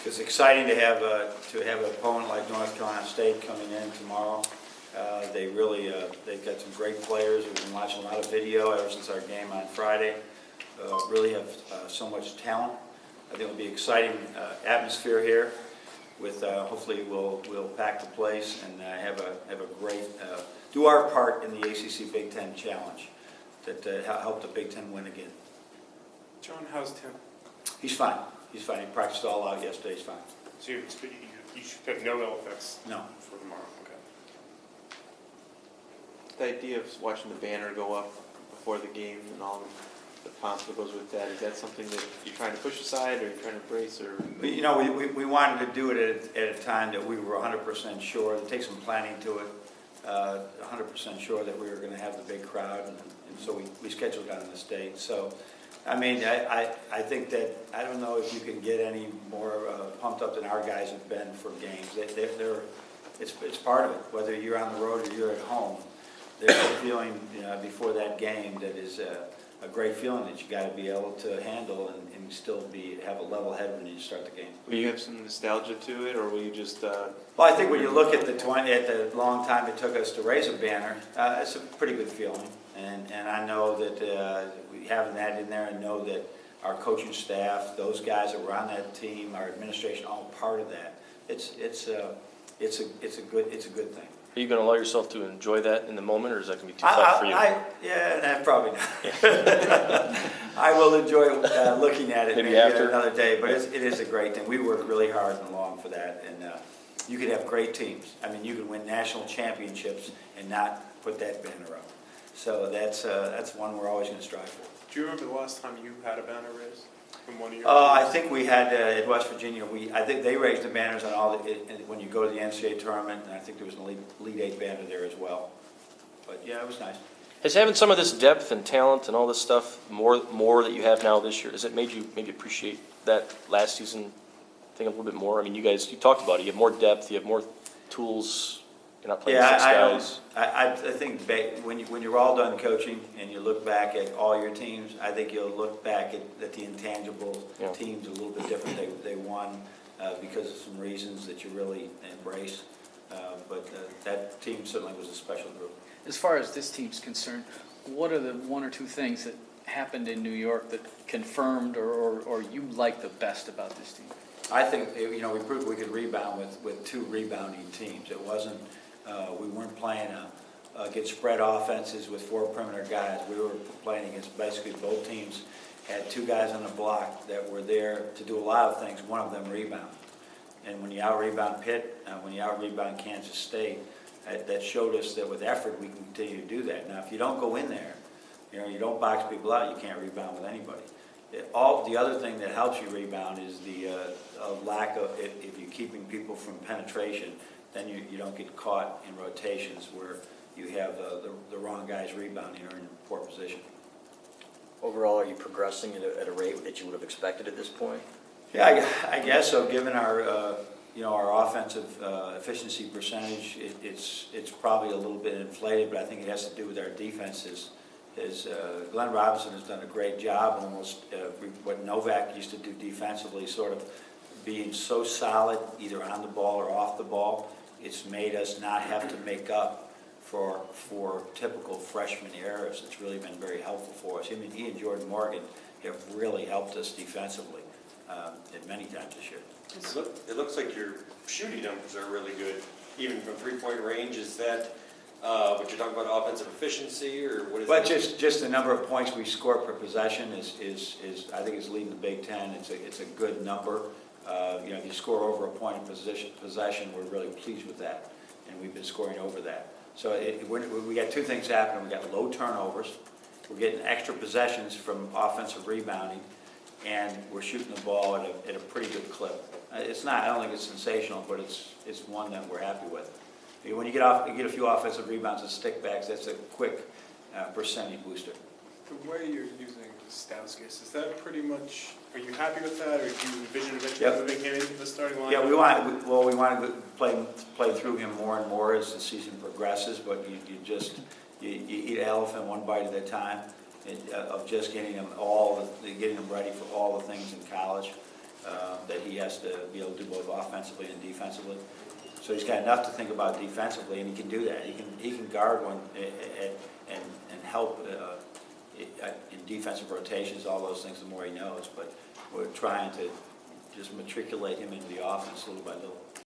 It's exciting to have an opponent like North Carolina State coming in tomorrow. They really they've got some great players. We've been watching a lot of video ever since our game on Friday. Really have so much talent. I think it'll be exciting atmosphere here. With hopefully we'll pack the place and have a great do our part in the ACC-Big Ten Challenge that help the Big Ten win again. John, how's Tim? He's fine. He's fine. He practiced all out yesterday. He's fine. So you should have no ill effects. No. For tomorrow. Okay. The idea of watching the banner go up before the game and all the pomp that goes with that, is that something that you're trying to push aside or you're trying to embrace? Or You know, we wanted to do it at a time that we were 100% sure, to take some planning to it, 100% sure that we were going to have the big crowd, and so we scheduled it on the state. So, I mean, I think that, I don't know if you can get any more pumped up than our guys have been for games. It's part of it, whether you're on the road or you're at home. There's a feeling before that game that is a great feeling that you got to be able to handle and still have a level head when you start the game. will you have some nostalgia to it, or will you just? Well, I think when you look at the long time it took us to raise a banner, it's a pretty good feeling, and I know that we having that in there, and know that our coaching staff, those guys that were on that team, our administration, all part of that. It's a good thing. Are you going to allow yourself to enjoy that in the moment, or is that going to be too tough for you? Probably not. I will enjoy looking at it Maybe after? another day, but it is a great thing. We worked really hard and long for that, and you could have great teams. I mean, you could win national championships and not put that banner up. So that's one we're always going to strive for. Do you remember the last time you had a banner raised from one of your? I think we had at West Virginia. I think they raised the banners on all when you go to the NCAA tournament, and I think there was an Elite Eight banner there as well. But yeah, it was nice. Has having some of this depth and talent and all this stuff more that you have now this year, has it made you maybe appreciate that last season thing a little bit more? I mean, you talked about it. You have more depth. You have more tools. You're not playing six guys. I think when you're all done coaching and you look back at all your teams, I think you'll look back at the intangible teams a little bit different. They won because of some reasons that you really embrace. But that team certainly was a special group. As far as this team's concerned, what are the one or two things that happened in New York that confirmed or you like the best about this team? I think we proved we could rebound with two rebounding teams. It wasn't we weren't playing against spread offenses with four perimeter guys. We were playing against basically both teams had two guys on the block that were there to do a lot of things. One of them rebound, and when you out rebound Pitt, when you out rebound Kansas State, that showed us that with effort we can continue to do that. Now, if you don't go in there, you don't box people out, you can't rebound with anybody. The other thing that helps you rebound is the lack of, if you're keeping people from penetration, then you don't get caught in rotations where you have the wrong guys rebounding or in a poor position. Overall, are you progressing at a rate that you would have expected at this point? Yeah, I guess so. Given our our offensive efficiency percentage, it's probably a little bit inflated, but I think it has to do with our defenses. Glenn Robinson has done a great job, almost what Novak used to do defensively, sort of being so solid either on the ball or off the ball. It's made us not have to make up for typical freshman errors. It's really been very helpful for us. I mean, he and Jordan Morgan have really helped us defensively at many times this year. It looks like your shooting numbers are really good, even from three-point range. Is that what you're talking about, offensive efficiency, or what is Well, it? just the number of points we score per possession is I think is leading the Big Ten. It's a good number. If you score over a point in possession, we're really pleased with that, and we've been scoring over that. So we got two things happening. We got low turnovers. We're getting extra possessions from offensive rebounding, and we're shooting the ball at a pretty good clip. It's not. I don't think it's sensational, but it's one that we're happy with. When you get a few offensive rebounds and stickbacks, that's a quick percentage booster. The way you're using Stauskas, is that pretty much? Are you happy with that, or do you envision eventually Yep. moving him into the starting line? Yeah, we want to play through him more and more as the season progresses. But you eat an elephant one bite at a time of just getting them ready for all the things in college. that he has to be able to do both offensively and defensively. So he's got enough to think about defensively, and he can do that. He can guard one and help in defensive rotations, all those things, the more he knows. But we're trying to just matriculate him into the offense little by little.